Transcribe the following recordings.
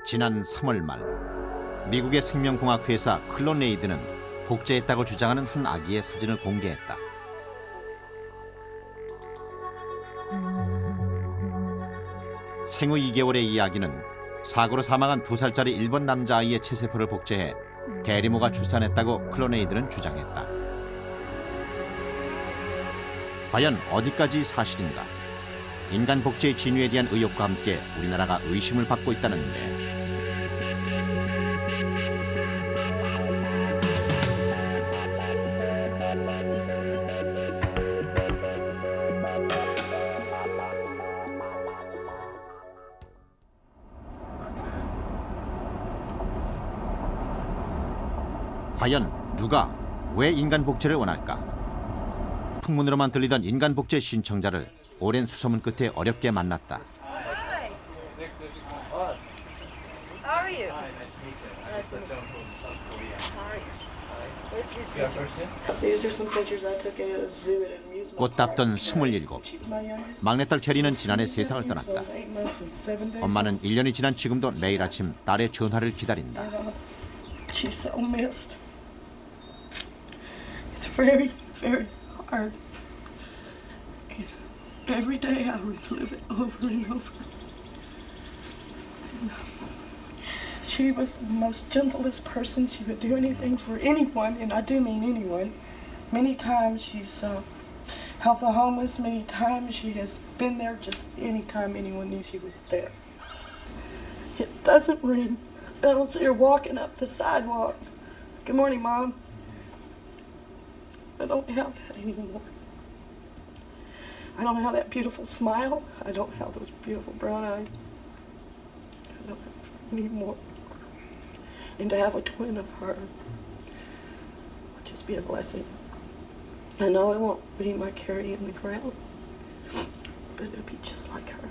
지난 3월 말 미국의 생명공학 회사 클로네이드는 복제했다고 주장하는 한 아기의 사진을 공개했다. 생후 2개월의 이 아기는 사고로 사망한 2살짜리 일본 남자아이의 체세포를 복제해 대리모가 출산했다고 클로네이드는 주장했다. 과연 어디까지 사실인가? 인간 복제의 진위에 대한 의혹과 함께 우리나라가 의심을 받고 있다는데. 과연 누가 왜 인간 복제를 원할까? 풍문으로만 들리던 인간 복제 신청자를 오랜 수소문 끝에 어렵게 만났다. Hi. How are you? These are some pictures I took at a zoo at an amusement park. 꽃답던 27. She's my youngest. 막내딸 캐리는 지난해 세상을 She's 떠났다. 8 months and 7 days. 엄마는 1년이 지난 지금도 매일 아침 딸의 전화를 기다린다. She's so missed. It's very, very hard. And every day I relive it over and over. She was the most gentlest person. She would do anything for anyone, and I do mean anyone. Many times she's helped the homeless. Many times she has been there just any time anyone knew she was there. It doesn't ring. I don't see her walking up the sidewalk. Good morning, Mom. I don't have that anymore. I don't have that beautiful smile. I don't have those beautiful brown eyes. I don't have it anymore. And to have a twin of her would just be a blessing. I know it won't be my Carrie in the ground, but it'll be just like her.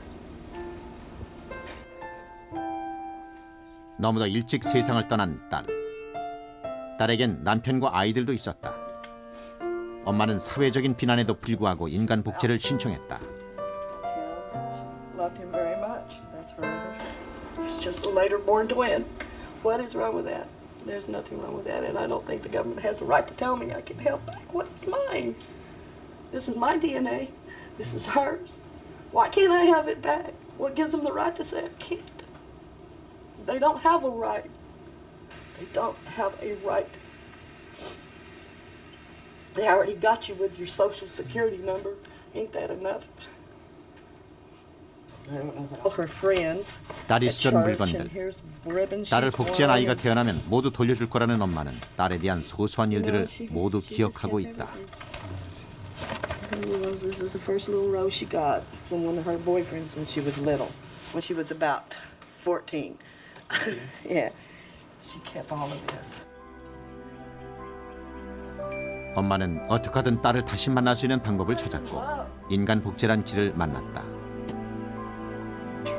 너무도 일찍 세상을 떠난 딸. 딸에겐 남편과 아이들도 있었다. 엄마는 사회적인 비난에도 불구하고 인간 복제를 신청했다. Loved him very much. That's forever. It's just a later born twin. What is wrong with that? There's nothing wrong with that, and I don't think the government has the right to tell me I can have back what is mine. This is my DNA. This is hers. Why can't I have it back? What gives them the right to say I can't? They don't have a right. They don't have a right. They already got you with your social security number. Ain't that enough? All her friends 딸이 at 쓰던 church, 물건들. and here's ribbons 딸을 she's 복제한 worn, 아이가 and 태어나면 모두 돌려줄 거라는 엄마는 딸에 대한 소소한 일들을 she 모두 just 기억하고 kept 있다. everything. This is the first little rose she got from one of her boyfriends when she was little, when she was about 14. Yeah, she kept all of this. 엄마는 어떻게 하든 딸을 다시 만날 수 있는 방법을 찾았고 인간 복제란 길을 만났다.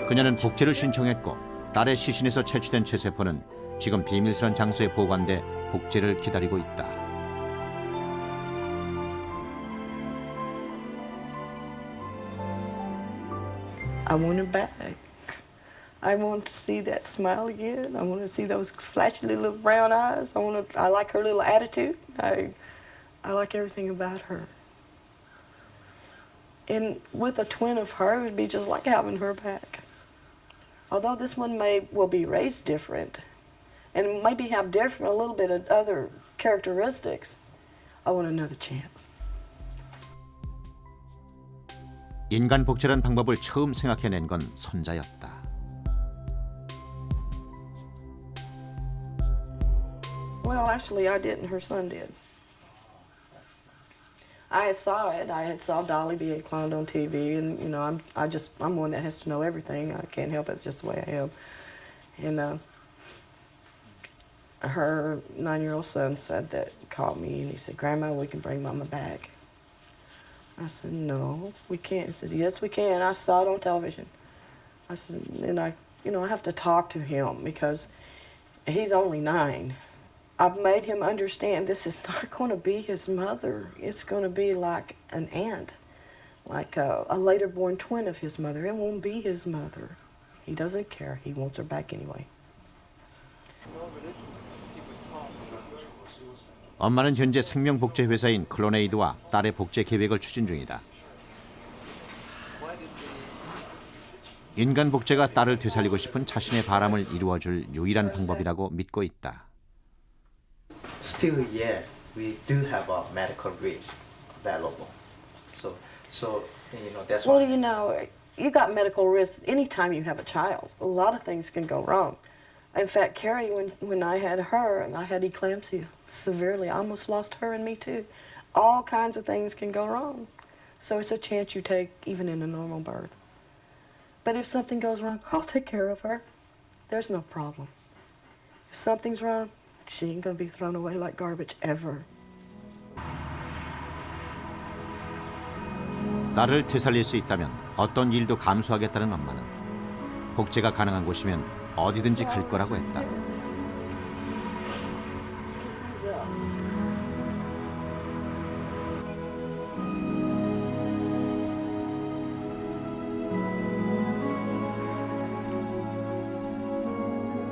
그녀는 복제를 신청했고 딸의 시신에서 채취된 체세포는 지금 비밀스런 장소에 보관돼 복제를 기다리고 있다. I want her back. I want to see that smile again. I want to see those flashy little brown eyes. I like her little attitude. I like everything about her. And with a twin of her, it would be just like having her back. Although this one will be raised different, and maybe have different, a little bit of other characteristics, I want another chance. 인간 복제란 방법을 처음 생각해낸 건 손자였다. Well, actually, I didn't. Her son did. I had saw it. I had saw Dolly being clowned on TV, and you know, I'm one that has to know everything. I can't help it, just the way I am. And her 9-year-old son called me, and he said, "Grandma, we can bring Mama back." I said, "No, we can't." He said, "Yes, we can. I saw it on television." I said, and I have to talk to him because he's only 9. I've made him understand this is not going to be his mother. It's going to be like an aunt, like a later born twin of his mother. It won't be his mother. He doesn't care. He wants her back anyway. 엄마는 현재 생명복제 회사인 클로네이드와 딸의 복제 계획을 추진 중이다. 인간 복제가 딸을 되살리고 싶은 자신의 바람을 이루어줄 유일한 방법이라고 믿고 있다. Still, yeah, we do have a medical risk available. So that's Well, why. you know, you got medical risks anytime you have a child. A lot of things can go wrong. In fact, Carrie, when I had her, and I had eclampsia severely, I almost lost her and me too. All kinds of things can go wrong. So it's a chance you take even in a normal birth. But if something goes wrong, I'll take care of her. There's no problem. If something's wrong, she ain't gonna be thrown away like garbage ever. 딸을 되살릴 수 있다면 어떤 일도 감수하겠다는 엄마는 복제가 가능한 곳이면 어디든지 갈 거라고 했다.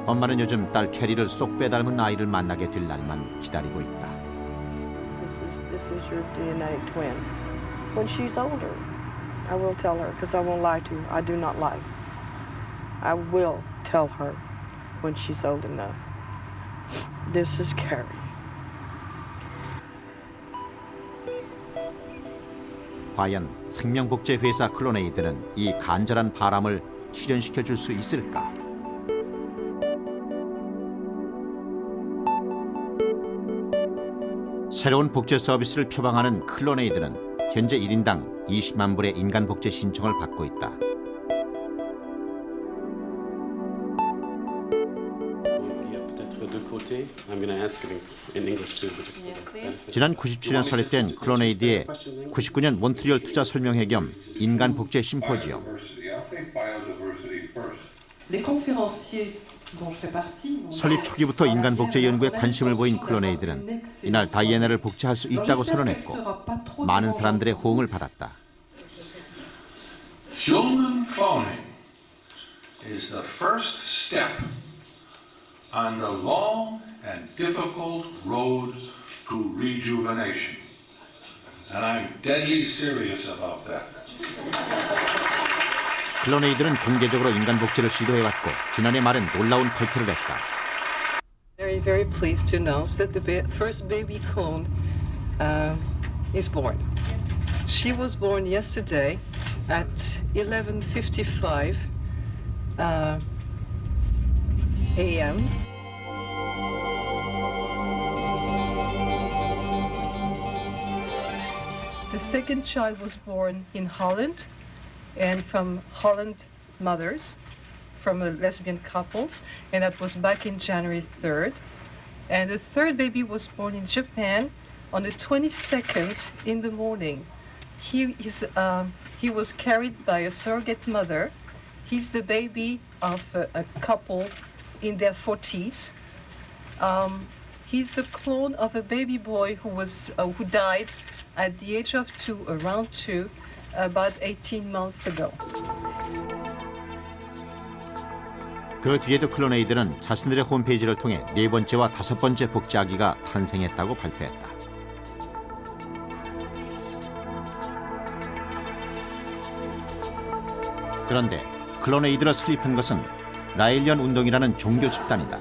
엄마는 요즘 딸 캐리를 쏙 빼닮은 아이를 만나게 될 날만 기다리고 있다. This is your DNA twin. When she's older, I will tell her because I won't lie to her. I do not lie. I will tell her when she's old enough. This is Carrie. 과연 생명복제 회사 클로네이드는 이 간절한 바람을 실현시켜 줄 수 있을까? 새로운 복제 서비스를 표방하는 클로네이드는 현재 1인당 20만 불의 인간 복제 신청을 받고 있다. 지난 97년 설립된 클로네이드의 99년 몬트리올 투자 설명회 겸 인간 복제 심포지엄. 설립 초기부터 인간 복제 연구에 관심을 보인 클로네이드는 이날 다이애나를 복제할 수 있다고 선언했고 많은 사람들의 호응을 받았다. Human cloning is the first step on the long and difficult road to rejuvenation. And I'm deadly serious about that. 클로네이드는 공개적으로 인간 복제를 시도해왔고 지난해 말엔 놀라운 발표를 했다. Very pleased to announce that the first baby clone is born. She was born yesterday at 11:55 a.m. The second child was born in Holland and from Holland mothers, from lesbian couples, and that was back in January 3rd. And the third baby was born in Japan on the 22nd in the morning. He was carried by a surrogate mother. He's the baby of a couple in their 40s. He's the clone of a baby boy who died at the age of 2, around 2, about 18 months ago. 그 뒤에도 클로네이드는 자신들의 홈페이지를 통해 4번째와 5번째 복제 아기가 탄생했다고 발표했다. 그런데 클로네이드를 설립한 것은 라일리언 운동이라는 종교 집단이다.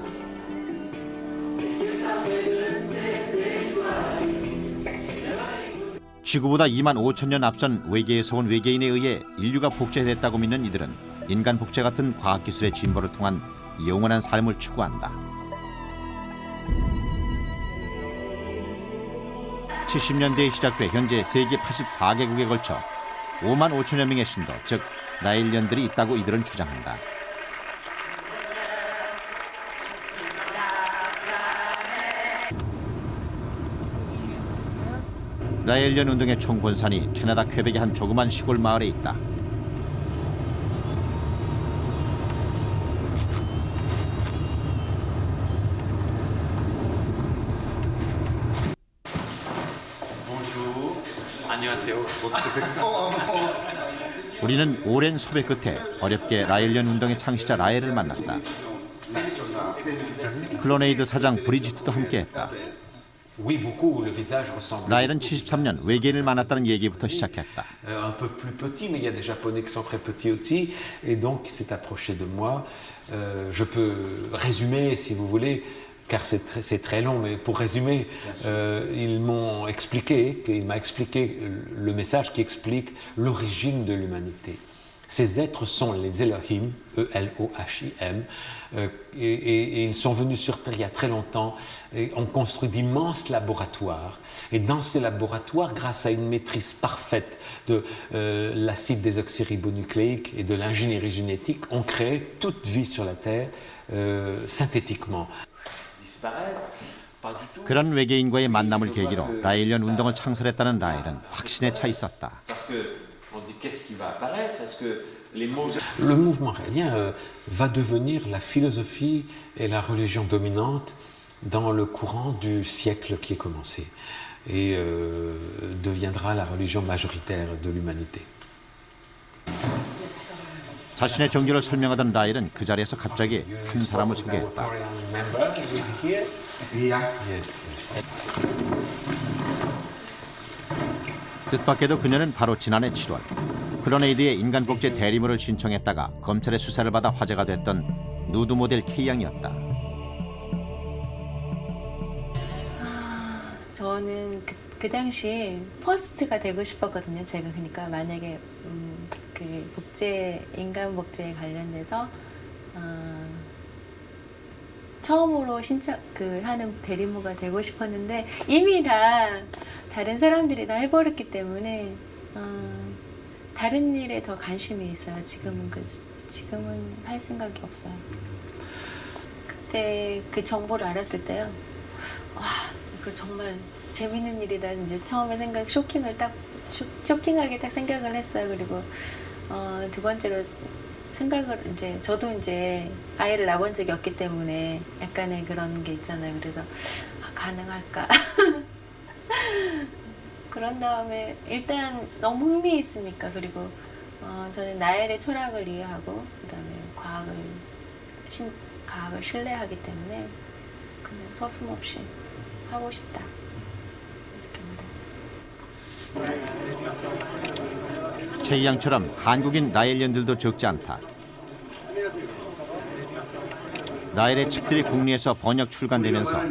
지구보다 2만 5천 년 앞선 외계에서 온 외계인에 의해 인류가 복제됐다고 믿는 이들은 인간 복제 같은 과학기술의 진보를 통한 영원한 삶을 추구한다. 70년대에 시작돼 현재 세계 84개국에 걸쳐 5만 5천여 명의 신도, 즉 라일리언들이 있다고 이들은 주장한다. 라일리언 운동의 총본산이 캐나다 퀘벡의 한 조그만 시골 마을에 있다. 안녕하세요. 우리는 오랜 소배 끝에 어렵게 라일리언 운동의 창시자 라엘을 만났다. 클로네이드 사장 브리지트도 함께했다. Oui, beaucoup. Le visage ressemble. 라일은 73년 외계인을 만났다는 얘기부터 시작했다. Un peu plus petit, mais il y a des Japonais qui sont très petits aussi, et donc il s'est approché de moi. Je peux résumer, si vous voulez, car c'est très long, mais pour résumer, il m'a expliqué le message qui explique l'origine de l'humanité. Ces êtres sont les Elohim, E-L-O-H-I-M, et ils sont venus sur Terre il y a très longtemps et ont construit d'immenses laboratoires. Et dans ces laboratoires, grâce à une maîtrise parfaite de l'acide désoxyribonucléique et de l'ingénierie génétique, ont créé toute vie sur la Terre synthétiquement. 그런 외계인과의 만남을 계기로 라일리언 운동을 창설했다는 라일은 확신에 차 있었다. On se dit qu'est-ce qui va apparaître? Est-ce que les mots... Le mouvement raélien va devenir la philosophie et la religion dominante dans le courant du siècle qui est commencé et deviendra la religion majoritaire de l'humanité. 자신의 종교를 설명하던 라일은 그 자리에서 갑자기 한 사람을 소개했다. 뜻밖에도 그녀는 바로 지난해 7월 클로네이드의 인간복제 대리모를 신청했다가 검찰의 수사를 받아 화제가 됐던 누드 모델 K양이었다. 저는 그 당시 퍼스트가 되고 싶었거든요. 제가 그러니까 만약에 그 복제 인간 복제에 관련돼서 처음으로 신청 하는 대리모가 되고 싶었는데 이미 다른 사람들이 다 해버렸기 때문에 다른 일에 더 관심이 있어요. 지금은 할 생각이 없어요. 그때 그 정보를 알았을 때요. 와, 이거 정말 재밌는 일이다. 이제 처음에 쇼킹하게 딱 생각을 했어요. 그리고 두 번째로 이제 저도 이제 아이를 낳아본 적이 없기 때문에 약간의 그런 게 있잖아요. 그래서 가능할까? 그런 다음에 일단 너무 흥미있으니까 그리고 저는 나엘의 철학을 이해하고 그다음에 과학을 신뢰하기 때문에 그냥 서슴없이 하고 싶다 이렇게 말했어요. K양처럼 한국인 라일리언들도 적지 않다. 라일의 책들이 국내에서 번역 출간되면서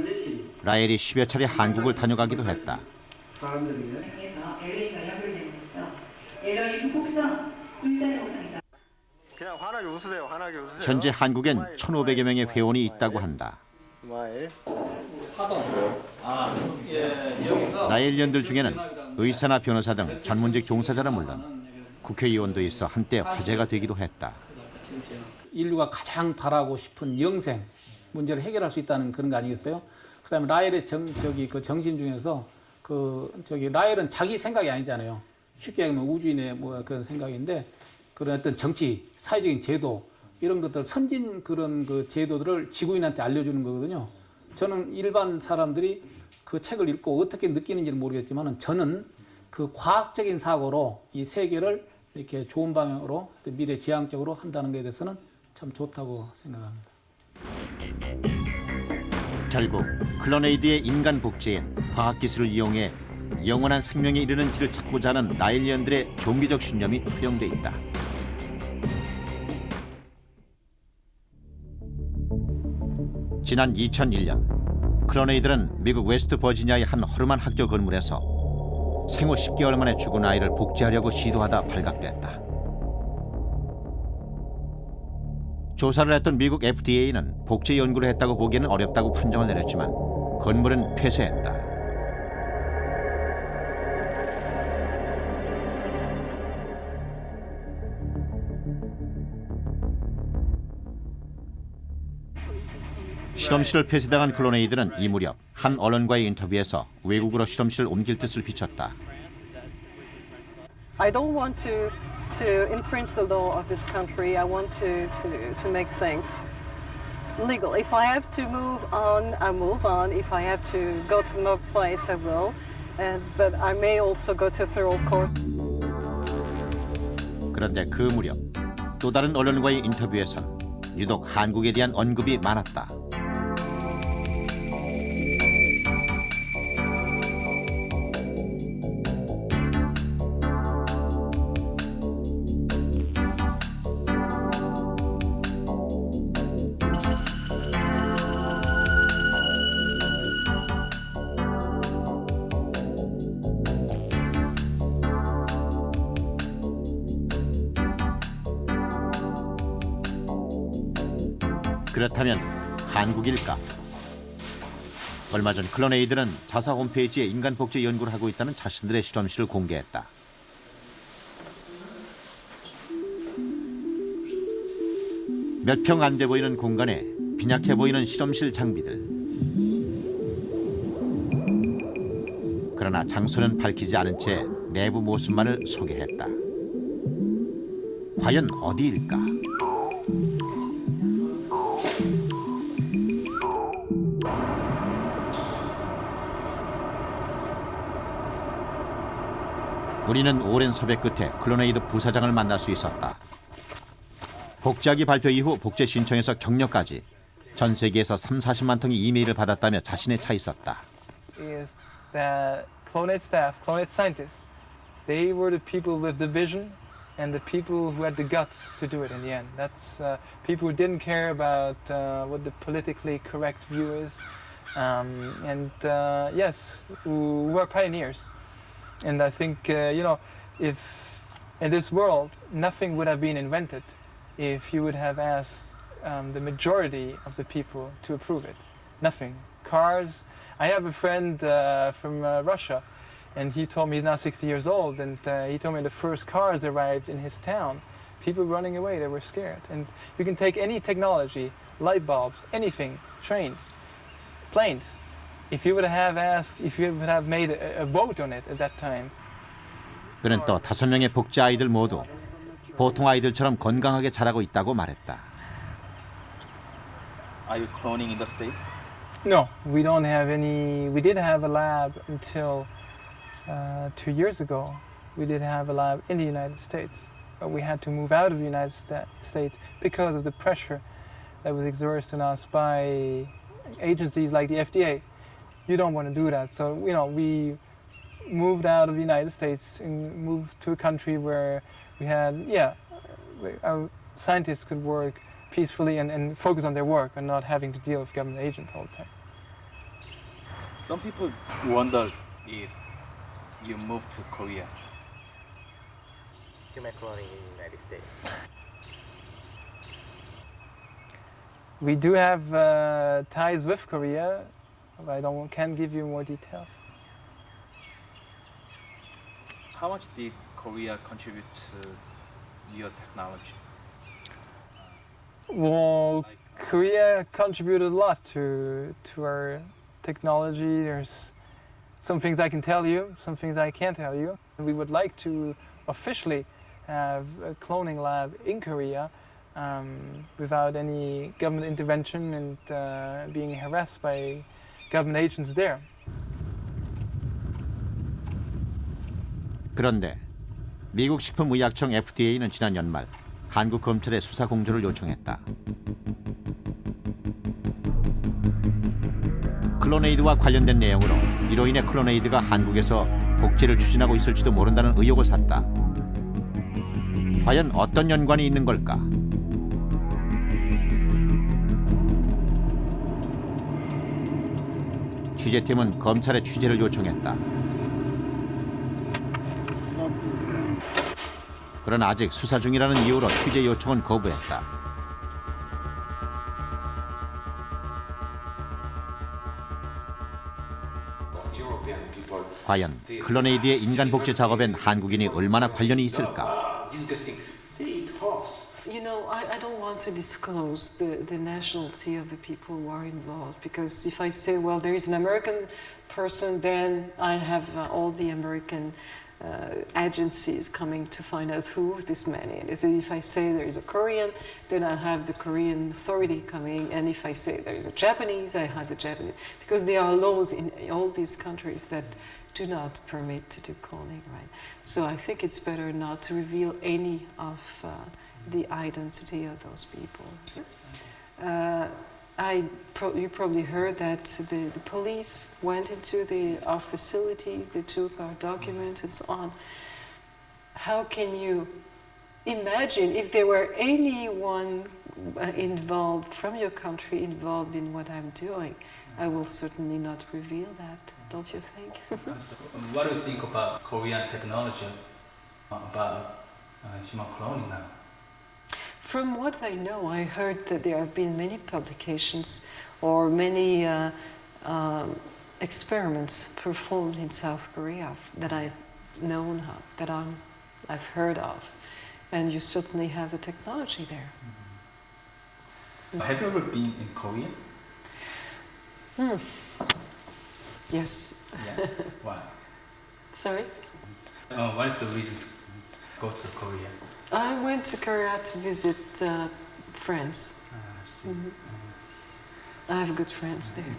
라일이 10여 차례 한국을 다녀가기도 했다. 그냥 환하게 웃으세요. 환하게 웃으세요. 현재 한국엔 1,500여 명의 회원이 있다고 한다. 라일리언들 중에는 의사나 변호사 등 전문직 종사자는 물론 국회의원도 있어 한때 화제가 되기도 했다. 인류가 가장 바라고 싶은 영생 문제를 해결할 수 있다는 그런 거 아니겠어요? 그다음에 라일의 그 정신 중에서 라일은 자기 생각이 아니잖아요. 쉽게 얘기하면 우주인의 뭐 그런 생각인데 그런 어떤 정치, 사회적인 제도 이런 것들 선진 그런 그 제도들을 지구인한테 알려주는 거거든요. 저는 일반 사람들이 그 책을 읽고 어떻게 느끼는지는 모르겠지만 저는 그 과학적인 사고로 이 세계를 이렇게 좋은 방향으로 미래 지향적으로 한다는 것에 대해서는 참 좋다고 생각합니다. 결국 클로네이드의 인간 복제엔 과학기술을 이용해 영원한 생명에 이르는 길을 찾고자 하는 라일리언들의 종교적 신념이 투영돼 있다. 지난 2001년 클로네이드는 미국 웨스트 버지니아의 한 허름한 학교 건물에서 생후 10개월 만에 죽은 아이를 복제하려고 시도하다 발각됐다. 조사를 했던 미국 FDA는 복제 연구를 했다고 보기에는 어렵다고 판정을 내렸지만 건물은 폐쇄했다. 실험실을 폐쇄당한 클로네이드는 이 무렵 한 언론과의 인터뷰에서 외국으로 실험실을 옮길 뜻을 비췄다. I don't want to infringe the law of this country. I want to make things legal. If I have to move on, I move on. If I have to go to another place, I will. But I may also go to a federal court. 그런데 그 무렵 또 다른 언론과의 인터뷰에선 유독 한국에 대한 언급이 많았다. 그렇다면 한국일까? 얼마 전 클로네이드는 자사 홈페이지에 인간 복제 연구를 하고 있다는 자신들의 실험실을 공개했다. 몇 평 안 돼 보이는 공간에 빈약해 보이는 실험실 장비들. 그러나 장소는 밝히지 않은 채 내부 모습만을 소개했다. 과연 어디일까? 우리는 오랜 섭외 끝에 클로네이드 부사장을 만날 수 있었다. 복제하기 발표 이후 복제 신청에서 격려까지 전 세계에서 30-40만 통의 이메일을 받았다며 자신에 차 있었다. Is that Clonate staff, Clonate scientists, they were the people with the vision and the people who had the guts to do it in the end. That's people who didn't care about what the politically correct view is, yes, who were pioneers. And I think, if in this world nothing would have been invented if you would have asked the majority of the people to approve it. Nothing. Cars. I have a friend from Russia, and he told me he's now 60 years old, and he told me the first cars arrived in his town. People running away, they were scared. And you can take any technology, light bulbs, anything, trains, planes. If you would have made a vote on it at that time. 그는 또 5명의 복제 아이들 모두 보통 아이들처럼 건강하게 자라고 있다고 말했다. Are you cloning in the state? No, we don't have any. We did have a lab until 2 years ago. We did have a lab in the United States, but we had to move out of the United States because of the pressure that was exerted on us by agencies like the FDA. You don't want to do that, so we moved out of the United States and moved to a country where we had, our scientists could work peacefully and focus on their work and not having to deal with government agents all the time. Some people wonder if you moved to Korea. Human cloning in the United States. We do have ties with Korea, but I can't give you more details. How much did Korea contribute to your technology? Well, Korea contributed a lot to our technology. There's some things I can tell you, some things I can't tell you. We would like to officially have a cloning lab in Korea without any government intervention and being harassed by government agents there. 그런데 미국 식품의약청 FDA는 지난 연말 한국 검찰에 수사 공조를 요청했다. 클로네이드와 관련된 내용으로 이로 인해 클로네이드가 한국에서 복제를 추진하고 있을지도 모른다는 의혹을 샀다. 과연 어떤 연관이 있는 걸까? 취재팀은 검찰에 취재를 요청했다. 그러나 아직 수사 중이라는 이유로 취재 요청은 거부했다. 과연 클로네이드의 인간 복제 작업엔 한국인이 얼마나 관련이 있을까? You know, I don't want to disclose the nationality of the people who are involved, because if I say, well, there is an American person, then I have all the American agencies coming to find out who this man is. If I say there is a Korean, then I have the Korean authority coming, and if I say there is a Japanese, I have the Japanese, because there are laws in all these countries that do not permit to do cloning, right? So I think it's better not to reveal any of the identity of those people. You probably heard that the police went into our facilities, they took our documents and so on. How can you imagine if there were anyone involved from your country involved in what I'm doing? I will certainly not reveal that, don't you think? What do you think about Korean technology, about human cloning now? From what I know, I heard that there have been many publications or many experiments performed in South Korea that I've known of, that I've heard of. And you certainly have the technology there. Have you ever been in Korea? Yes. Yeah. Why? Sorry? What is the reason to go to Korea? I went to Korea to visit friends. I see. I have good friends there.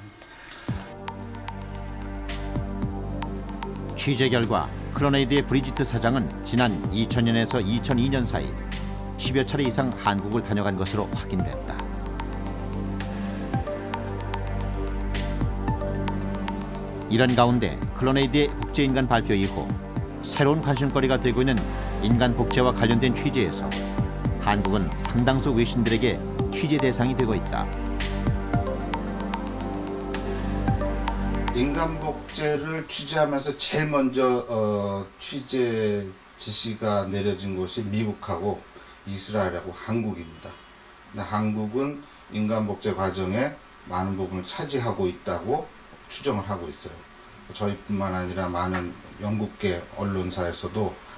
취재 결과 클로네이드의 브리지트 사장은 지난 2000년에서 2002년 사이 10여 차례 이상 한국을 다녀간 것으로 확인됐다. 이런 가운데 클로네이드의 복제인간 발표 이후 새로운 관심거리가 되고 있는 인간 복제와 관련된 취재에서 한국은 상당수 외신들에게 취재 대상이 되고 있다. 인간 복제를 취재하면서 제일 먼저 취재 지시가 내려진 곳이 미국하고 이스라엘하고 한국입니다. 근데 한국은 인간 복제 과정에 많은 부분을 차지하고 있다고 추정을 하고 있어요. 저희뿐만 아니라 많은 영국계 언론사에서도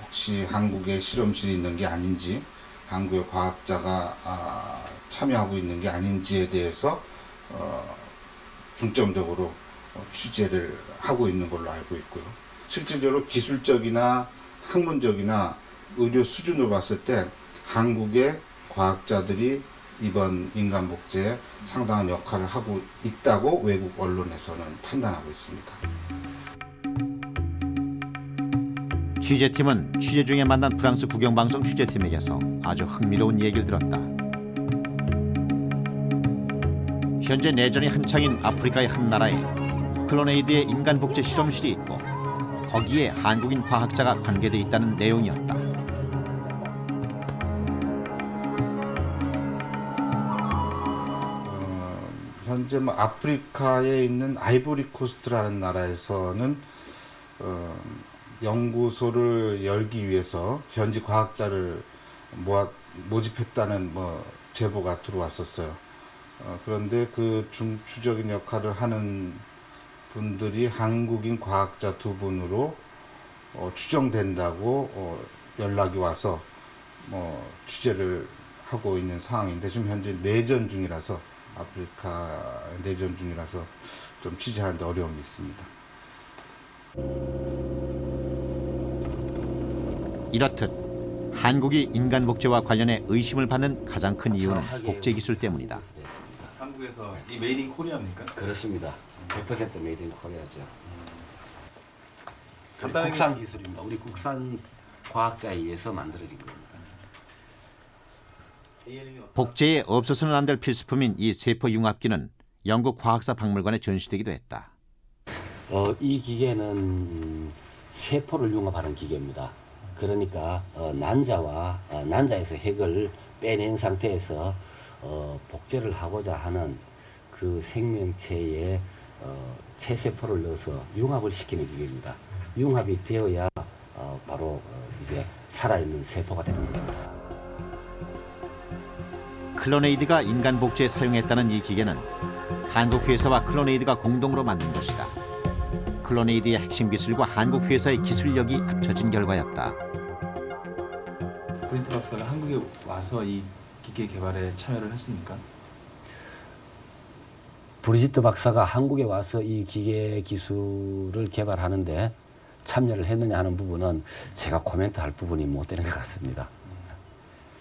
혹시 한국에 실험실이 있는 게 아닌지, 한국의 과학자가 참여하고 있는 게 아닌지에 대해서 중점적으로 취재를 하고 있는 걸로 알고 있고요. 실질적으로 기술적이나 학문적이나 의료 수준으로 봤을 때 한국의 과학자들이 이번 인간 복제에 상당한 역할을 하고 있다고 외국 언론에서는 판단하고 있습니다. 취재팀은 취재 중에 만난 프랑스 국영방송 취재팀에게서 아주 흥미로운 얘기를 들었다. 현재 내전이 한창인 아프리카의 한 나라에 클로네이드의 인간 복제 실험실이 있고 거기에 한국인 과학자가 관계돼 있다는 내용이었다. 현재 아프리카에 있는 아이보리코스트라는 나라에서는 연구소를 열기 위해서 현지 과학자를 모집했다는 제보가 들어왔었어요. 그런데 그 중추적인 역할을 하는 분들이 한국인 과학자 2분으로 추정된다고 연락이 와서 취재를 하고 있는 상황인데 지금 현재 내전 중이라서 아프리카 내전 중이라서 좀 취재하는데 어려움이 있습니다. 이렇듯 한국이 인간 복제와 관련해 의심을 받는 가장 큰 이유는 복제 기술 때문이다. 한국에서 이 메이드 인 코리아입니까? 그렇습니다. 100% 메이드 인 코리아죠. 간단하게 국산 기술입니다. 우리 국산 과학자에 의해서 만들어진 겁니다. 복제에 없어서는 안 될 필수품인 이 세포 융합기는 영국 과학사 박물관에 전시되기도 했다. 이 기계는 세포를 융합하는 기계입니다. 그러니까 난자에서 핵을 빼낸 상태에서 복제를 하고자 하는 그 생명체에 체세포를 넣어서 융합을 시키는 기계입니다. 융합이 되어야 바로 이제 살아있는 세포가 되는 겁니다. 클로네이드가 인간 복제에 사용했다는 이 기계는 한국 회사와 클로네이드가 공동으로 만든 것이다. 클로네이드의 핵심 기술과 한국 회사의 기술력이 합쳐진 결과였다. 브린트 박사가 한국에 와서 이 기계 개발에 참여를 했습니까? 브리지트 박사가 한국에 와서 이 기계 기술을 개발하는데 참여를 했느냐 하는 부분은 제가 코멘트할 부분이 못 되는 것 같습니다.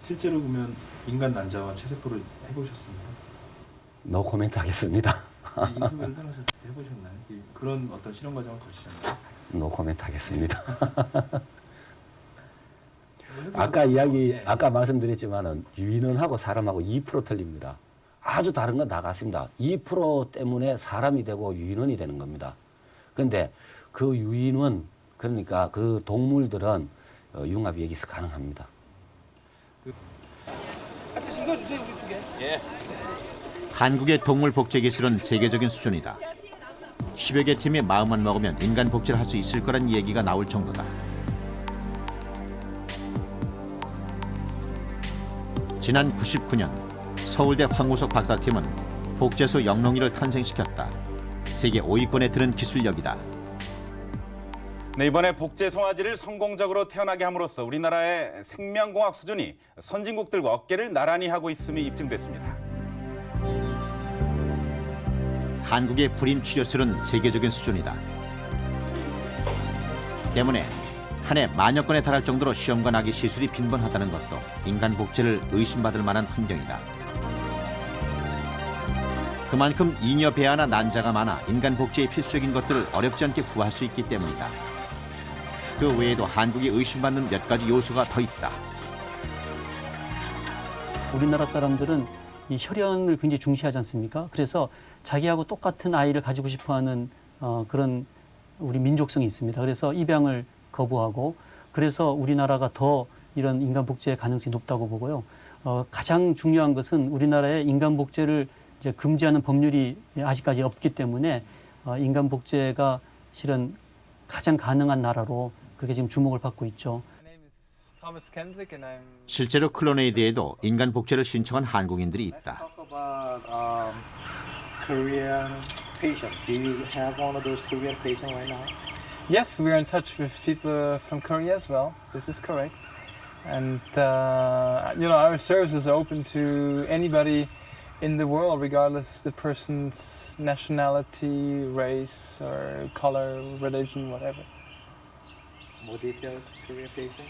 실제로 보면 인간 난자와 체세포를 해보셨습니까? 노 코멘트 하겠습니다. 인터뷰를 떠나서 해보셨나요? 그런 어떤 실험 과정을 거치셨나요? 노 코멘트 하겠습니다. 아까 아까 말씀드렸지만은 유인원하고 사람하고 2% 틀립니다. 아주 다른 건 다 같습니다. 2% 때문에 사람이 되고 유인원이 되는 겁니다. 그런데 그 유인원, 그러니까 그 동물들은 융합이 여기서 가능합니다. 한국의 동물 복제 기술은 세계적인 수준이다. 10여 개 팀이 마음만 먹으면 인간 복제를 할 수 있을 거란 얘기가 나올 정도다. 지난 99년 서울대 황우석 박사팀은 복제소 영롱이를 탄생시켰다. 세계 5위권에 드는 기술력이다. 네, 이번에 복제 송아지를 성공적으로 태어나게 함으로써 우리나라의 생명공학 수준이 선진국들과 어깨를 나란히 하고 있음이 입증됐습니다. 한국의 불임 치료술은 세계적인 수준이다. 때문에 한 해 만여 건에 달할 정도로 시험과 나기 시술이 빈번하다는 것도 인간 복제를 의심받을 만한 환경이다. 그만큼 잉여 배아나 난자가 많아 인간 복제에 필수적인 것들을 어렵지 않게 구할 수 있기 때문이다. 그 외에도 한국이 의심받는 몇 가지 요소가 더 있다. 우리나라 사람들은 이 혈연을 굉장히 중시하지 않습니까? 그래서 자기하고 똑같은 아이를 가지고 싶어하는 그런 우리 민족성이 있습니다. 그래서 입양을 거부하고 그래서 우리나라가 더 이런 인간 복제의 가능성이 높다고 보고요. 가장 중요한 것은 우리나라의 인간 복제를 이제 금지하는 법률이 아직까지 없기 때문에 인간 복제가 실은 가장 가능한 나라로 그렇게 지금 주목을 받고 있죠. 실제로 클로네이드에도 인간 복제를 신청한 한국인들이 있다. Korean patient. Do you have one of those Korean patients right now? Yes, we're in touch with people from Korea as well. This is correct. And, our service is open to anybody in the world, regardless the person's nationality, race, or color, religion, whatever. More details, Korean patient?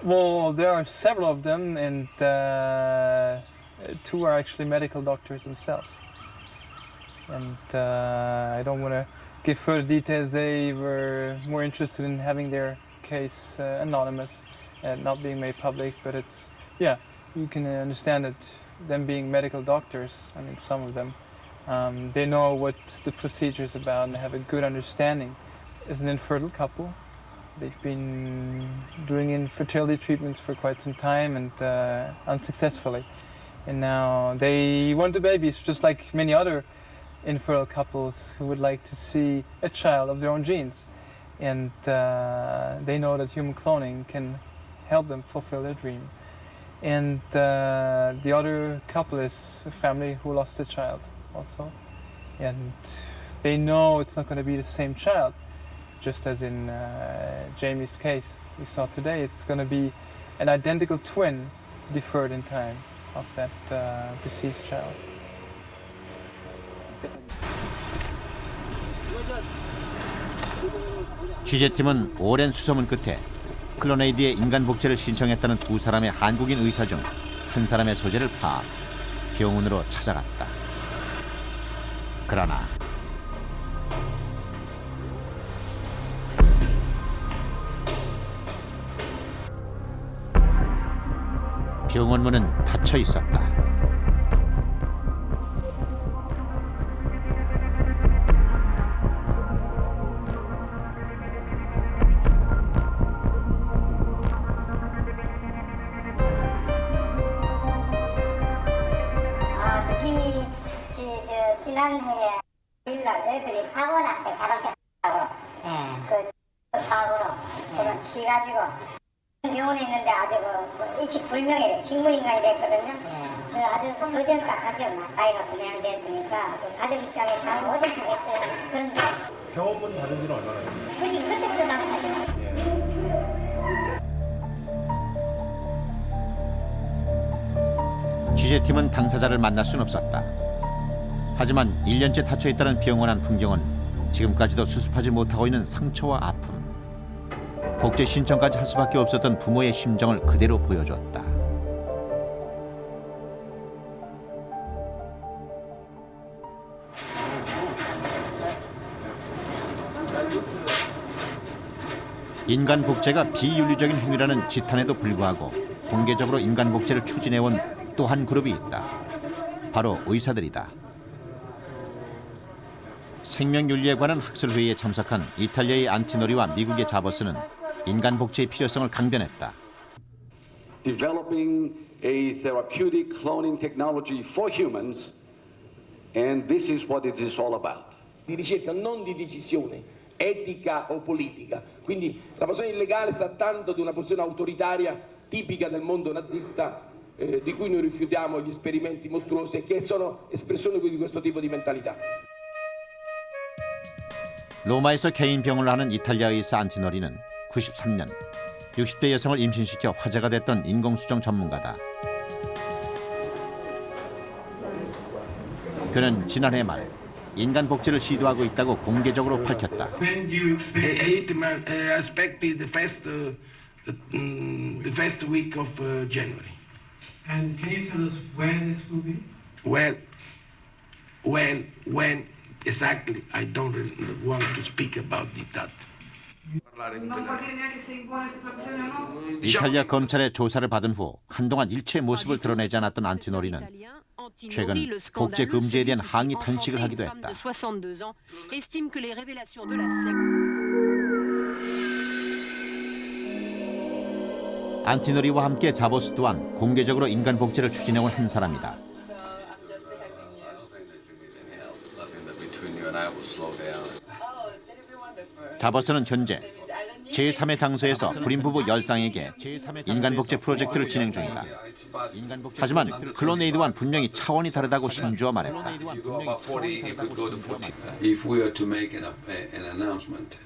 Well, there are several of them, and 2 are actually medical doctors themselves. And I don't want to give further details. They were more interested in having their case anonymous and not being made public. But it's, you can understand that them being medical doctors, I mean, some of them, they know what the procedure is about and they have a good understanding. As an infertile couple, they've been doing infertility treatments for quite some time and unsuccessfully. And now they want a baby, it's just like many other infertile couples who would like to see a child of their own genes. And they know that human cloning can help them fulfill their dream. And the other couple is a family who lost a child also. And they know it's not going to be the same child, just as in Jamie's case we saw today. It's going to be an identical twin deferred in time of that deceased child. 취재팀은 오랜 수소문 끝에 클로네이드의 인간 복제를 신청했다는 2 사람의 한국인 의사 중 한 사람의 소재를 파악, 병원으로 찾아갔다. 그러나 병원 문은 닫혀 있었다. 지난해에 일날 애들이 사고 났어요. 자동차 사고로. 그 사고로 그런 치가지고 병원에 있는데 아주 의식 불명예 식물인간이 됐거든요. 아주 서전과 가족 나이가 분양됐으니까 가족 입장에서 오죽하겠어요. 그런데 병원문 닫은 지는 얼마나 됐나요? 그때부터 나갔죠. 취재팀은 당사자를 만날 순 없었다. 하지만 1년째 닫혀있다는 병원 안 풍경은 지금까지도 수습하지 못하고 있는 상처와 아픔, 복제 신청까지 할 수밖에 없었던 부모의 심정을 그대로 보여줬다. 인간 복제가 비윤리적인 행위라는 지탄에도 불구하고 공개적으로 인간 복제를 추진해온 또 한 그룹이 있다. 바로 의사들이다. 생명윤리에 관한 학술회의에 참석한 이탈리아의 안티노리와 미국의 자버스는 인간 복제의 필요성을 강변했다. Developing a therapeutic cloning technology for humans, and this is what it is all about. Di ricerca, non di decisione etica o politica. Quindi la posizione illegale sa tanto di una posizione autoritaria tipica del mondo nazista di cui noi rifiutiamo gli esperimenti mostruosi e che sono espressione di questo tipo di mentalità. 로마에서 개인병을 하는 이탈리아 의사 안티노리는 93년 60대 여성을 임신시켜 화제가 됐던 인공수정 전문가다. 그는 지난해 말 인간 복제를 시도하고 있다고 공개적으로 밝혔다. When you expected the first week of January. And can you tell us when this will be? When exactly? I don't really want to speak about that. 이탈리아 검찰의 조사를 받은 후 한동안 일체 모습을 드러내지 않았던 안티노리는 최근 복제 금지에 대한 항의 탄식을 하기도 했다. 안티노리와 함께 자보스 또한 공개적으로 인간 복제를 추진해온 한 사람이다. 자보스는 현재 제3의 장소에서 불임 부부 10쌍에게 인간 복제 프로젝트를 진행 중이다. 하지만 클로네이드와는 분명히 차원이 다르다고 힘주어 말했다. If we are to make an announcement,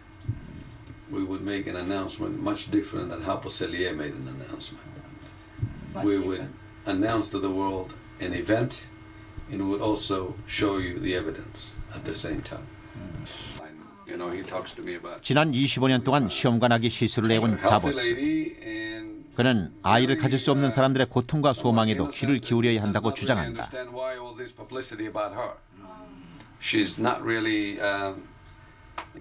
we would make an announcement much different than how Posselier made an announcement. We would announce to the world an event, and we would also show you the evidence at the same time. You know, he talks to me about. 지난 25년 동안 시험관하기 시술을 해온 자보스. 그는 아이를 가질 수 없는 사람들의 고통과 소망에도 귀를 기울여야 한다고 주장한다. She's not really.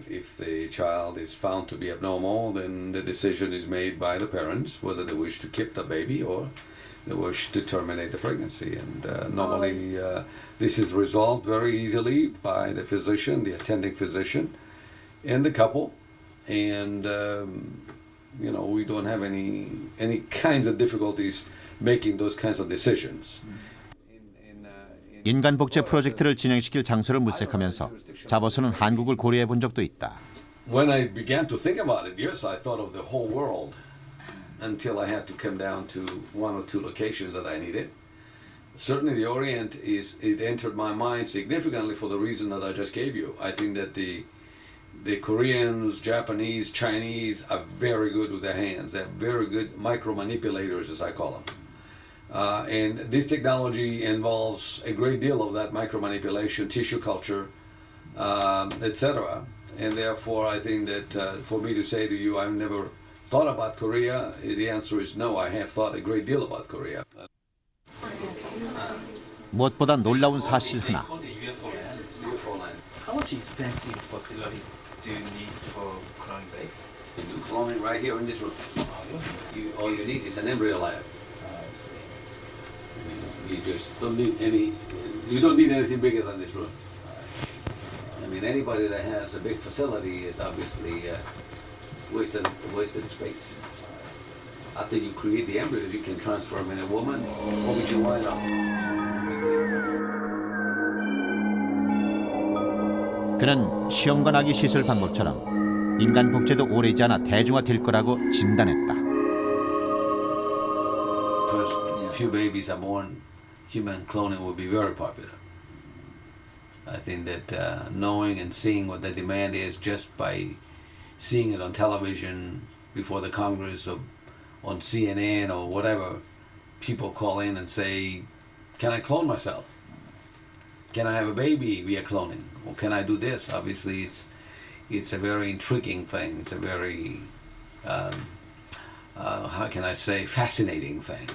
If the child is found to be abnormal, then the decision is made by the parents whether they wish to keep the baby or they wish to terminate the pregnancy. And normally, this is resolved very easily by the physician, the attending physician, and the couple. And you know, we don't have any kinds of difficulties making those kinds of decisions. 인간 복제 프로젝트를 진행시킬 장소를 물색하면서 자보스는 한국을 고려해 본 적도 있다. When I began to think about it, yes, I thought of the whole world until I had to come down to one or two locations that I needed. Certainly the Orient it entered my mind significantly for the reason that I just gave you. I think that the Koreans, Japanese, Chinese are very good with their hands. They're very good micro-manipulators, as I call them. And this technology involves a great deal of that micromanipulation, tissue culture, etc. And therefore, I think that for me to say to you, I've never thought about Korea, the answer is no. I have thought a great deal about Korea. 무엇보다 놀라운 사실 하나. How much expensive facility do you need for cloning baby? You do cloning right here in this room. All you need is an embryo lab. You just don't need any. You don't need anything bigger than this room. I mean, anybody that has a big facility is obviously wasted space. After you create the embryos, you can transform in a woman or which you want. 그는 시험관하기 시술 방법처럼 인간 복제도 오래지 않아 대중화될 거라고 진단했다. First few babies are born, human cloning will be very popular. I think that knowing and seeing what the demand is just by seeing it on television before the Congress or on CNN or whatever, people call in and say, can I clone myself? Can I have a baby via cloning? Or can I do this? Obviously, it's a very intriguing thing. It's a very, how can I say, fascinating thing.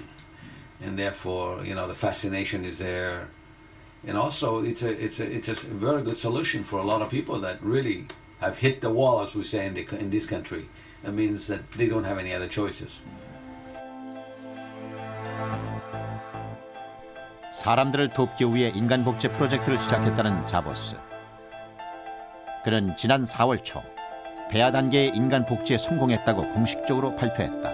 And therefore, you know, the fascination is there. And also, it's a very good solution for a lot of people that really have hit the wall, as we say in this country. It means that they don't have any other choices. 사람들을 돕기 위해 인간 복제 프로젝트를 시작했다는 자보스. 그는 지난 4월 초 배아 단계의 인간 복제에 성공했다고 공식적으로 발표했다.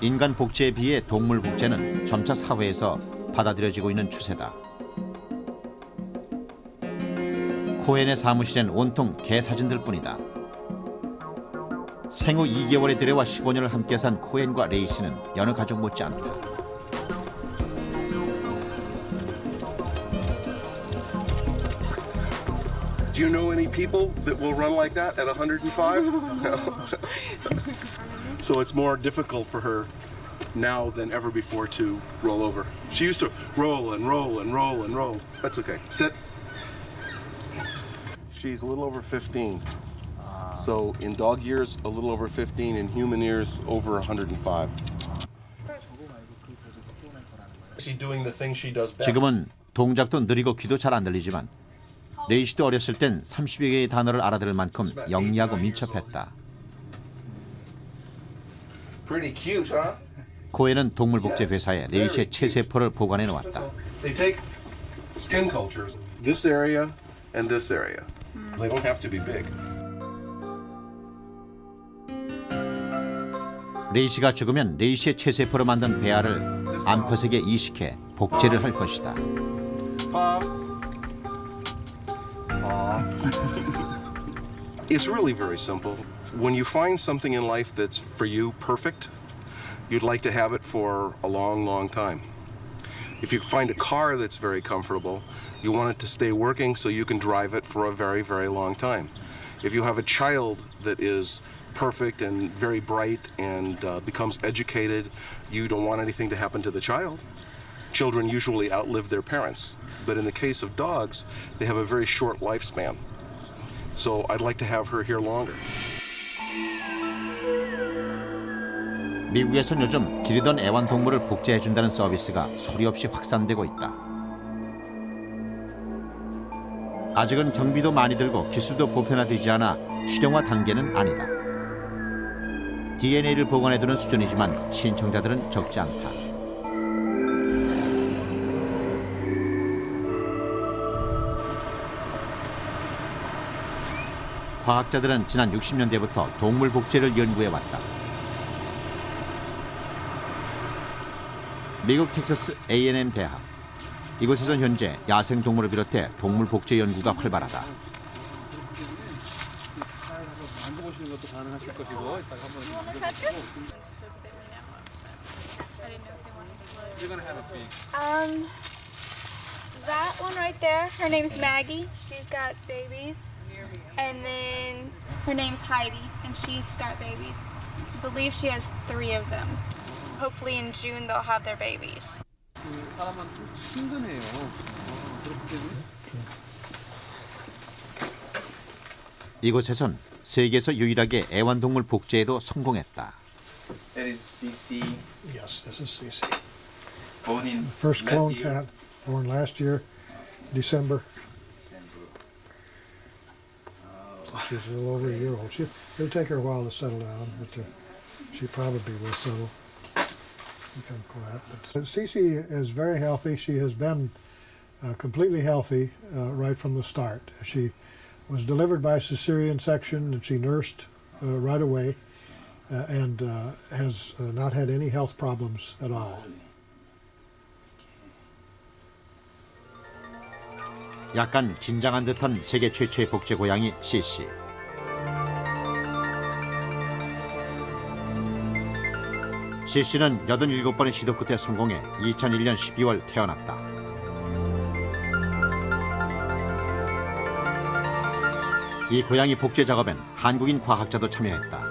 인간 복제에 비해 동물 복제는 점차 사회에서 받아들여지고 있는 추세다. 코엔의 사무실엔 온통 개 사진들 뿐이다. 생후 2개월의 들애와 15년을 함께 산 코엔과 레이 씨는 여느 가족 못지 않다. Do you know any people that will run like that at 105? So it's more difficult for her now than ever before to roll over. She used to roll and roll and roll and roll. That's okay. Sit. She's a little over 15. So in dog years, a little over 15. In human years, over 105. Is she doing the thing she does best? 지금은 동작도 느리고 귀도 잘 안 들리지만 레이 씨도 어렸을 땐 30여 개의 단어를 알아들을 만큼 영리하고 민첩했다. Pretty cute, huh? 코엔은 동물복제 회사에 레이 씨의 체세포를 보관해 놓았다. They take skin cultures, this area and this area. They don't have to be big. 레이 씨가 죽으면 레이 씨의 체세포로 만든 배아를 암컷에게 이식해 복제를 할 것이다. It's really very simple. When you find something in life that's for you perfect, you'd like to have it for a long, long time. If you find a car that's very comfortable, you want it to stay working so you can drive it for a very, very long time. If you have a child that is perfect and very bright and becomes educated, you don't want anything to happen to the child. Children usually outlive their parents, but in the case of dogs, they have a very short lifespan. So I'd like to have her here longer. 미국에선 요즘 기르던 애완동물을 복제해준다는 서비스가 소리 없이 확산되고 있다. 아직은 경비도 많이 들고 기술도 보편화되지 않아 실용화 단계는 아니다. DNA를 보관해두는 수준이지만 신청자들은 적지 않다. 과학자들은 지난 60년대부터 동물 복제를 연구해왔다. 미국 텍사스 A&M 대학. 이곳에선 현재 야생동물을 비롯해 동물 복제 연구가 활발하다. 만져보시는 것도 가능하실 것이고 이따가 한번 You're gonna have a pig. That one right there, her name's Maggie. She's got babies. And then her name's Heidi, and she's got babies. I believe she has 3 of them. Hopefully in June they'll have their babies. 사람한테 힘드네요. 이곳에선 세계에서 유일하게 애완동물 복제에도 성공했다. That is CC. Yes, this is CC. Born in The first last clone year. cat, born last year, December. She's a little over a year old. It'll take her a while to settle down, but she probably will settle, become quiet. But Cece is very healthy. She has been completely healthy right from the start. She was delivered by cesarean section, and she nursed right away, and has not had any health problems at all. 약간 긴장한 듯한 세계 최초의 복제 고양이 CC. CC는 87번의 시도 끝에 성공해 2001년 12월 태어났다. 이 고양이 복제 작업엔 한국인 과학자도 참여했다.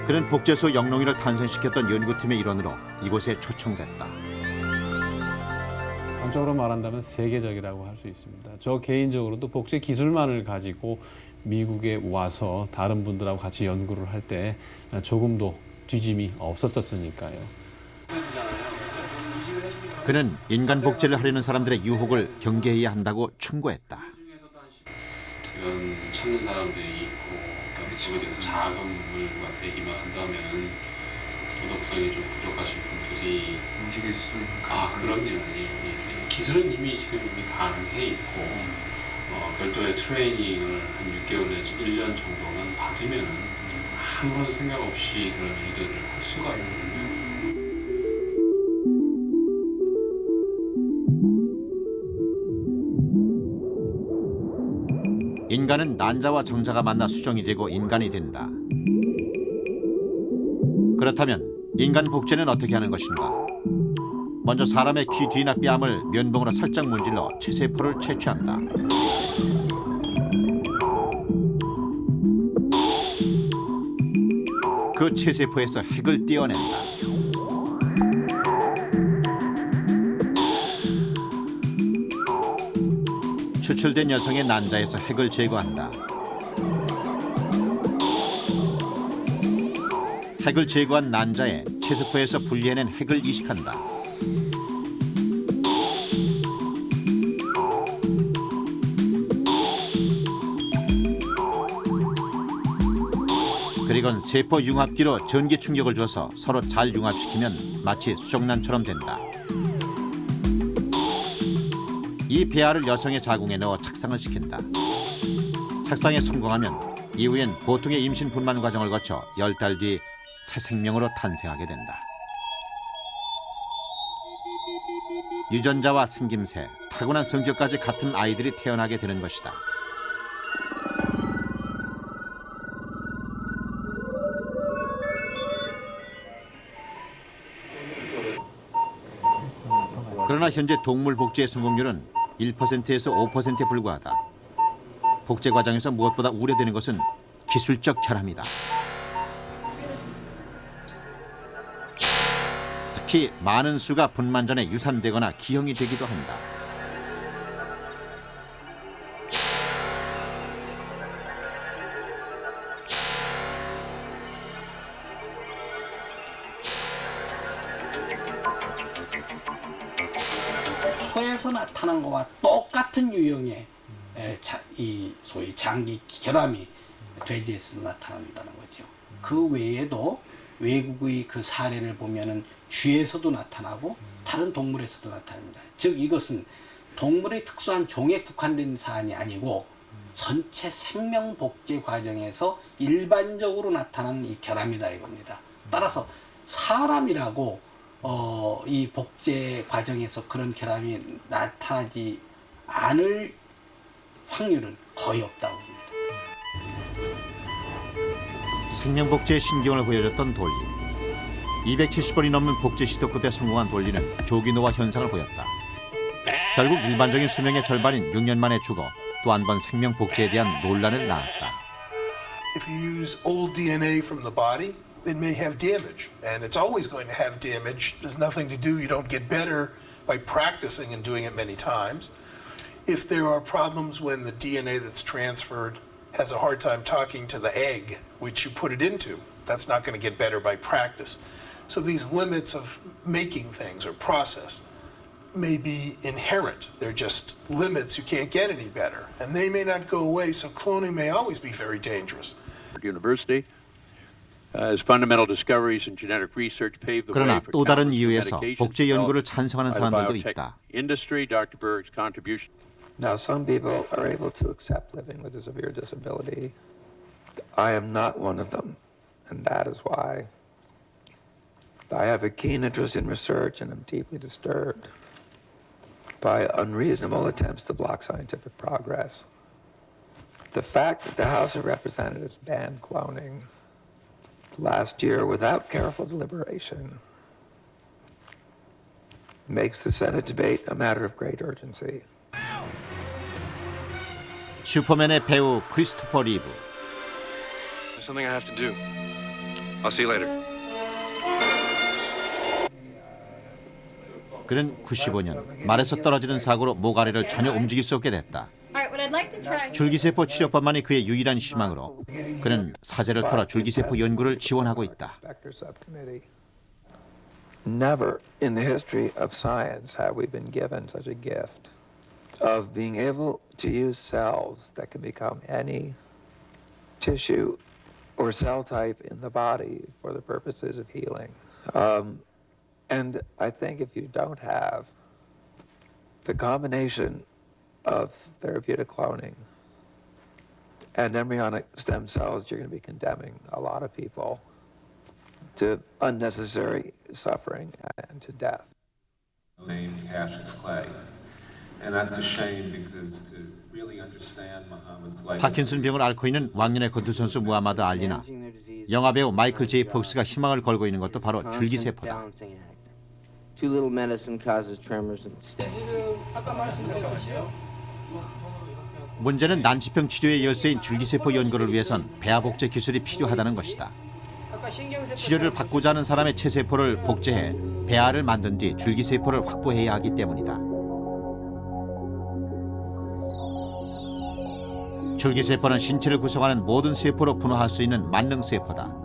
그는 복제소 영롱이를 탄생시켰던 연구팀의 일원으로 이곳에 초청됐다. 단적으로 말한다면 세계적이라고 할 수 있습니다. 저 개인적으로도 복제 기술만을 가지고 미국에 와서 다른 분들하고 같이 연구를 할 때 조금도 뒤짐이 없었으니까요. 그는 인간 복제를 하려는 사람들의 유혹을 경계해야 한다고 충고했다. 이런 찾는 사람들이 있고 그다음에 집어들고 자금물과 대기만 한다면 도덕성이 좀 부족하신 분들이 움직일 수 그럼요. 기술은 이미 가능해 있고 별도의 트레이닝을 한 6개월 내지 1년 정도만 받으면 아무런 생각 없이 그런 일들을 할 수가 있거든요. 인간은 난자와 정자가 만나 수정이 되고 인간이 된다. 그렇다면 인간 복제는 어떻게 하는 것인가? 먼저 사람의 귀 뒤나 뺨을 면봉으로 살짝 문질러 체세포를 채취한다. 그 체세포에서 핵을 떼어낸다. 추출된 여성의 난자에서 핵을 제거한다. 핵을 제거한 난자에 체세포에서 분리해낸 핵을 이식한다. 그리곤 세포 융합기로 전기 충격을 줘서 서로 잘 융합시키면 마치 수정란처럼 된다. 이 배아를 여성의 자궁에 넣어 착상을 시킨다. 착상에 성공하면 이후엔 보통의 임신 분만 과정을 거쳐 10달 뒤 새 생명으로 탄생하게 된다. 유전자와 생김새, 타고난 성격까지 같은 아이들이 태어나게 되는 것이다. 그러나 현재 동물 복제의 성공률은 1%에서 5%에 불과하다. 복제 과정에서 무엇보다 우려되는 것은 기술적 결함이다. 특히 많은 수가 분만 전에 유산되거나 기형이 되기도 한다. 소에서 나타난 것과 똑같은 유형의 이 소위 장기 결함이 돼지에서도 나타난다는 거죠. 그 외에도 외국의 그 사례를 보면은 쥐에서도 나타나고 다른 동물에서도 나타납니다. 즉 이것은 동물의 특수한 종에 국한된 사안이 아니고 전체 생명 복제 과정에서 일반적으로 나타나는 이 결함이다 이겁니다. 따라서 사람이라고 이 복제 과정에서 그런 결함이 나타나지 않을 확률은 거의 없다고 봅니다. 생명복제의 신경을 보여줬던 돌리. 270번이 넘는 복제 시도 끝에 성공한 돌리는 조기노화 현상을 보였다. 결국 일반적인 수명의 절반인 6년 만에 죽어 또 한 번 생명복제에 대한 논란을 낳았다. If you use old DNA from the body, it may have damage, and it's always going to have damage. There's nothing to do. You don't get better by practicing and doing it many times. If there are problems when the DNA that's transferred has a hard time talking to the egg, which you put it into, that's not going to get better by practice. So these limits of making things or process may be inherent. They're just limits. You can't get any better, and they may not go away. So cloning may always be very dangerous. University. As fundamental discoveries in genetic research paved the way 그러나 for 또 다른 countless 이유에서 medications 복제 연구를 developed 찬성하는 by the 사람들도 biotech 있다. industry. Dr. Berg's contribution. Now, some people are able to accept living with a severe disability. I am not one of them, and that is why I have a keen interest in research and am deeply disturbed by unreasonable attempts to block scientific progress. The fact that the House of Representatives banned cloning last year without careful deliberation makes the Senate debate a matter of great urgency. 슈퍼맨의 배우 크리스토퍼 리브. There's something I have to do. I'll see you later. 그는 95년 말에서 떨어지는 사고로 목 아래를 전혀 움직일 수 없게 됐다. 줄기세포 치료법만이 그의 유일한 희망으로 그는 사제를 털어 줄기세포 연구를 지원하고 있다. Never in the history of science have we been given such a gift of being able to use cells that can become any tissue or cell type in the body for the purposes of healing. And I think if you don't have the combination of therapeutic cloning and embryonic stem cells, you're going to be condemning a lot of people to unnecessary suffering and to death. Named Cassius Clay. And that's a shame because to 파킨슨 병을 앓고 있는 왕년의 거투 선수 무하마드 알리나 영화배우 마이클 제이 폭스가 희망을 걸고 있는 것도 바로 줄기세포다. Too little medicine causes tremors instead. 문제는 난치병 치료의 열쇠인 줄기세포 연구를 위해선 배아 복제 기술이 필요하다는 것이다. 치료를 받고자 하는 사람의 체세포를 복제해 배아를 만든 뒤 줄기세포를 확보해야 하기 때문이다. 줄기세포는 신체를 구성하는 모든 세포로 분화할 수 있는 만능세포다.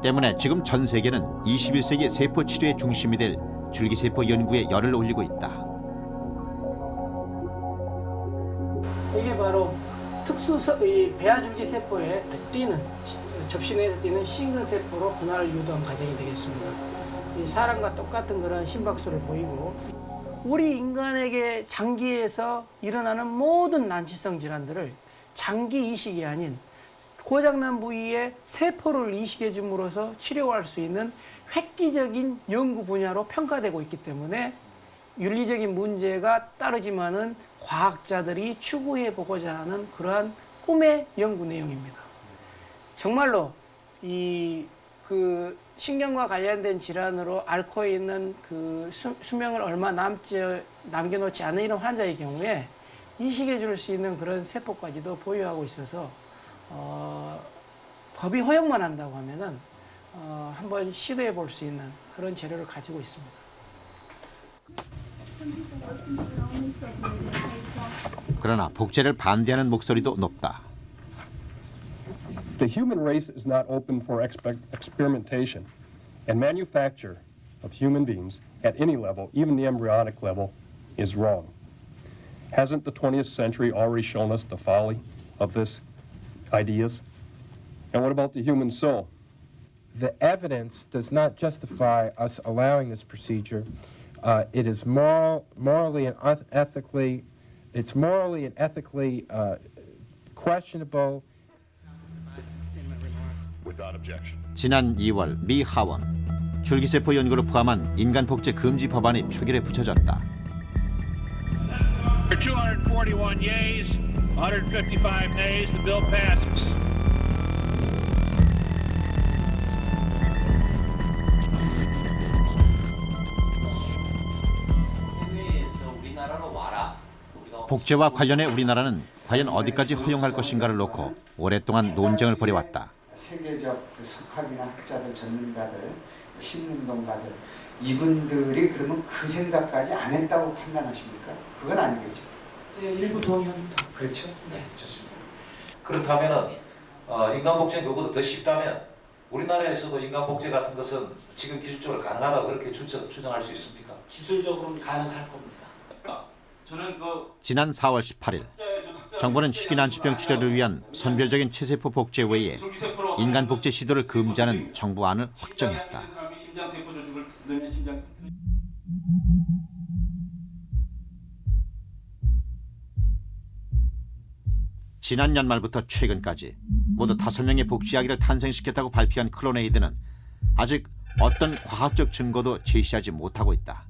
때문에 지금 전 세계는 21세기 세포 치료의 중심이 될 줄기세포 연구에 열을 올리고 있다. 이게 바로 특수 배아줄기세포에 뛰는 접시 내에서 뛰는 싱글세포로 분화를 유도한 과정이 되겠습니다. 이 사람과 똑같은 그런 심박수를 보이고 우리 인간에게 장기에서 일어나는 모든 난치성 질환들을 장기 이식이 아닌 고장난 부위에 세포를 이식해 줌으로써 치료할 수 있는 획기적인 연구 분야로 평가되고 있기 때문에 윤리적인 문제가 따르지만은 과학자들이 추구해 보고자 하는 그러한 꿈의 연구 내용입니다. 정말로 그 신경과 관련된 질환으로 앓고 있는 그 수명을 얼마 남겨놓지 않은 이런 환자의 경우에 이식해 줄 수 있는 그런 세포까지도 보유하고 있어서 법이 허용만 한다고 하면은 한번 시도해 볼 수 있는 그런 재료를 가지고 있습니다. 그러나 복제를 반대하는 목소리도 높다. The human race is not open for experimentation, and manufacture of human beings at any level, even the embryonic level, is wrong. Hasn't the 20th century already shown us the folly of this ideas? And what about the human soul? The evidence does not justify us allowing this procedure. It is morally and ethically questionable. 지난 2월 미 하원 줄기세포 연구를 포함한 인간 복제 금지 법안이 표결에 붙여졌다. 241 yeas, 155 nays. The bill passes. 복제와 관련해 우리나라는 과연 어디까지 허용할 것인가를 놓고 오랫동안 논쟁을 벌여왔다. 세계적 석학이나 학자들, 전문가들, 신문동가들 이분들이 그러면 그 생각까지 안 했다고 판단하십니까? 그건 아니겠죠. 일부 동의합니다. 그렇죠? 네, 좋습니다. 그렇다면 인간복제 그보다 더 쉽다면 우리나라에서도 인간복제 같은 것은 지금 기술적으로 가능하다고 그렇게 추정할 수 있습니까? 기술적으로는 가능할 겁니다. 지난 4월 18일 정부는 희귀난치병 치료를 위한 선별적인 체세포 복제 외에 인간 복제 시도를 금지하는 정부안을 확정했다. 지난 연말부터 최근까지 모두 5명의 복제아기를 탄생시켰다고 발표한 클로네이드는 아직 어떤 과학적 증거도 제시하지 못하고 있다.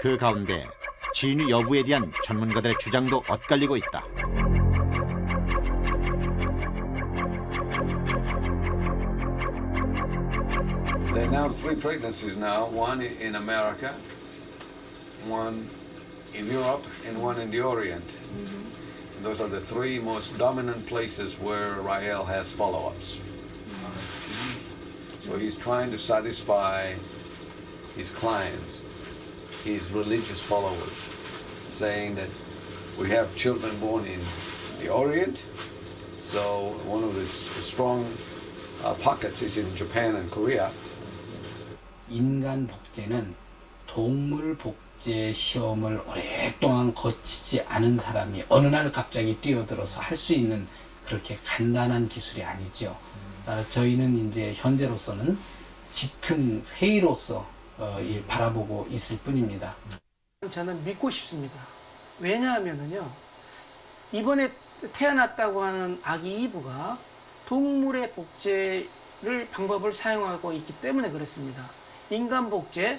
그 가운데 진위 여부에 대한 전문가들의 주장도 엇갈리고 있다. They announced 3 pregnancies now, one in America, one in Europe, and one in the Orient. And those are the 3 most dominant places where Rael has follow-ups. So he's trying to satisfy his clients, his religious followers, saying that we have children born in the Orient, so one of the strong pockets is in Japan and Korea. 인간 복제는 동물 복제 시험을 오랫동안 거치지 않은 사람이 어느 날 갑자기 뛰어들어서 할 수 있는 그렇게 간단한 기술이 아니죠. 저희는 이제 현재로서는 짙은 회의로서 바라보고 있을 뿐입니다. 저는 믿고 싶습니다. 왜냐하면은요, 이번에 태어났다고 하는 아기 이브가 동물의 복제 방법을 사용하고 있기 때문에 그렇습니다. 인간 복제,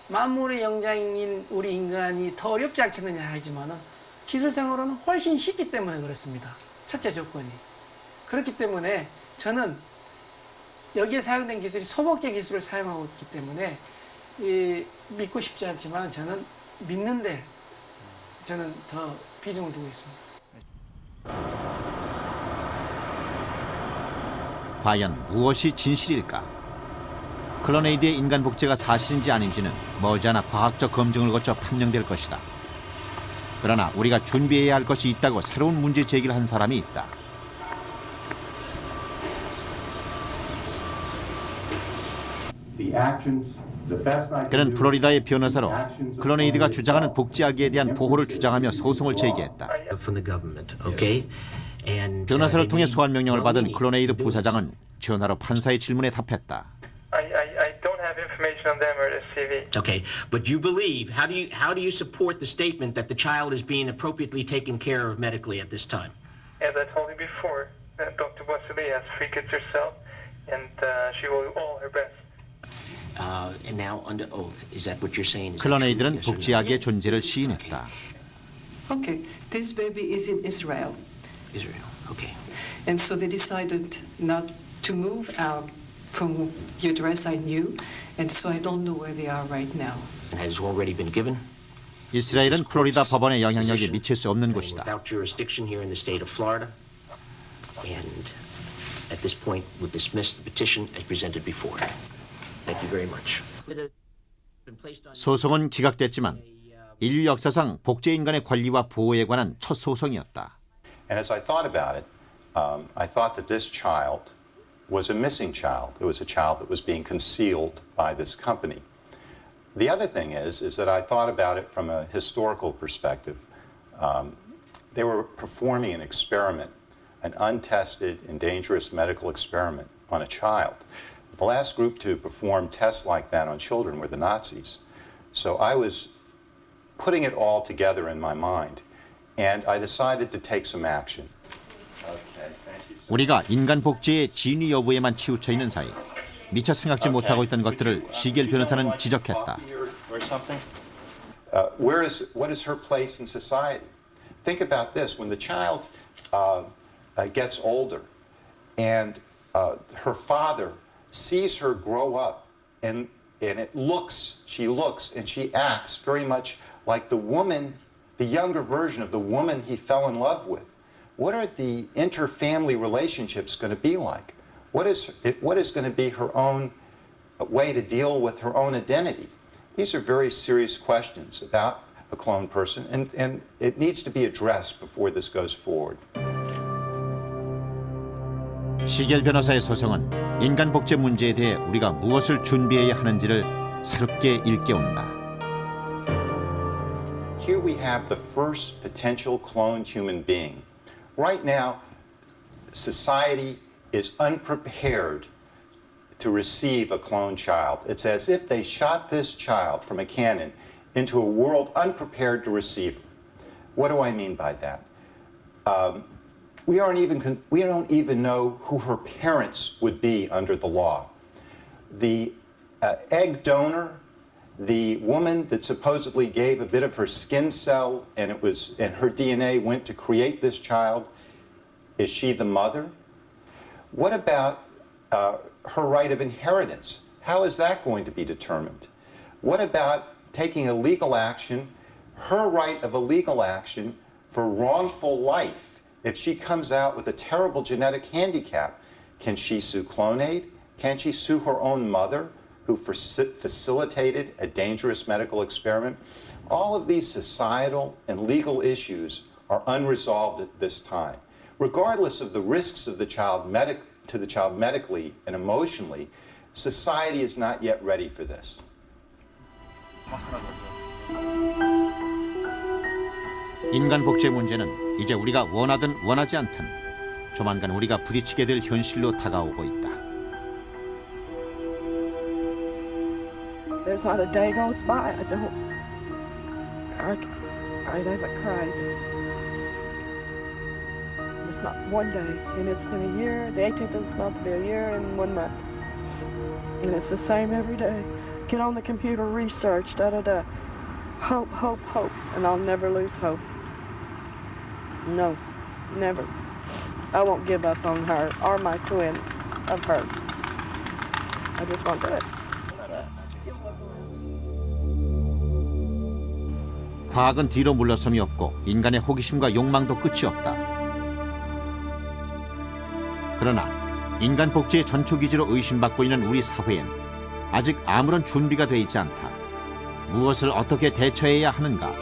만물의 영장인 우리 인간이 더 어렵지 않겠느냐 하지만은 기술상으로는 훨씬 쉽기 때문에 그렇습니다. 첫째 조건이. 그렇기 때문에 저는 여기에 사용된 기술이 소복제 기술을 사용하고 있기 때문에 믿고 싶지 않지만 저는 믿는데 저는 더 비중을 두고 있습니다. 과연 무엇이 진실일까? 클로네이드의 인간 복제가 사실인지 아닌지는 머지않아 과학적 검증을 거쳐 판명될 것이다. 그러나 우리가 준비해야 할 것이 있다고 새로운 문제 제기를 한 사람이 있다. 그는 플로리다의 변호사로 클로네이드가 주장하는 복제하기에 대한 보호를 주장하며 소송을 제기했다. 변호사를 통해 소환 명령을 받은 클로네이드 부사장은 전화로 판사의 질문에 답했다. I don't have information on them or their CV. Okay, but you believe, how do you support the statement that the child is being appropriately taken care of medically at this time? As I told you before, Dr. Wasili has 3 kids herself, and she will do all her best. And now under oath, is that what you're saying? 클로네이드는 복제하기의 존재를 시인했다. Okay, this baby is in Israel. Israel, okay. And so they decided not to move out from the address I knew, and so I don't know where they are right now. And has already been given? 이스라엘은 플로리다 법원의 영향력이 미칠 수 없는 곳이다. Without jurisdiction here in the state of Florida, and at this point would dismiss the petition as presented before. Thank you very much. 소송은 기각됐지만 인류 역사상 복제 인간의 권리와 보호에 관한 첫 소송이었다. And as I thought about it, I thought that this child was a missing child. It was a child that was being concealed by this company. The other thing is that I thought about it from a historical perspective. They were performing an experiment, an untested and dangerous medical experiment on a child. The last group to perform tests like that on children were the Nazis. So I was putting it all together in my mind, and I decided to take some action. 우리가 인간 복제의 진위 여부에만 치우쳐 있는 사이 미처 생각지 못하고 있던 것들을 시겔 변호사는 지적했다. What is her place in society? Think about this: when the child gets older, and her father sees her grow up, and she looks and she acts very much like the woman, the younger version of the woman he fell in love with. What are the inter-family relationships going to be like? What is going to be her own way to deal with her own identity? These are very serious questions about a cloned person, and it needs to be addressed before this goes forward. 시겔 변호사의 소송은 인간 복제 문제에 대해 우리가 무엇을 준비해야 하는지를 새롭게 일깨운다. Here we have the first potential cloned human being. Right now, society is unprepared to receive a cloned child. It's as if they shot this child from a cannon into a world unprepared to receive her. What do I mean by that? We don't even know who her parents would be under the law. The egg donor, the woman that supposedly gave a bit of her skin cell and her DNA went to create this child, is she the mother? What about her right of inheritance? How is that going to be determined? What about taking a legal action, her right of a legal action for wrongful life? If she comes out with a terrible genetic handicap, can she sue Clonaid? Can she sue her own mother, who facilitated a dangerous medical experiment? All of these societal and legal issues are unresolved at this time. Regardless of the risks of the child to the child medically and emotionally, society is not yet ready for this. 인간 복제 문제는 이제 우리가 원하든 원하지 않든 조만간 우리가 부딪히게 될 현실로 다가오고 있다. There's not a day goes by I haven't cried. This not one day, and it's been a year. The 18th of this month will be a year and 1 month. And it's the same every day. Get on the computer, research, da-da-da. Hope, hope, hope. And I'll never lose hope. No, never. I won't give up on her or my twin of her. I just won't do it. 과학은 뒤로 물러섬이 없고 인간의 호기심과 욕망도 끝이 없다. 그러나 인간 복제의 전초기지로 의심받고 있는 우리 사회엔 아직 아무런 준비가 되어 있지 않다. 무엇을 어떻게 대처해야 하는가?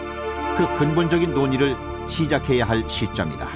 그 근본적인 논의를 시작해야 할 시점이다.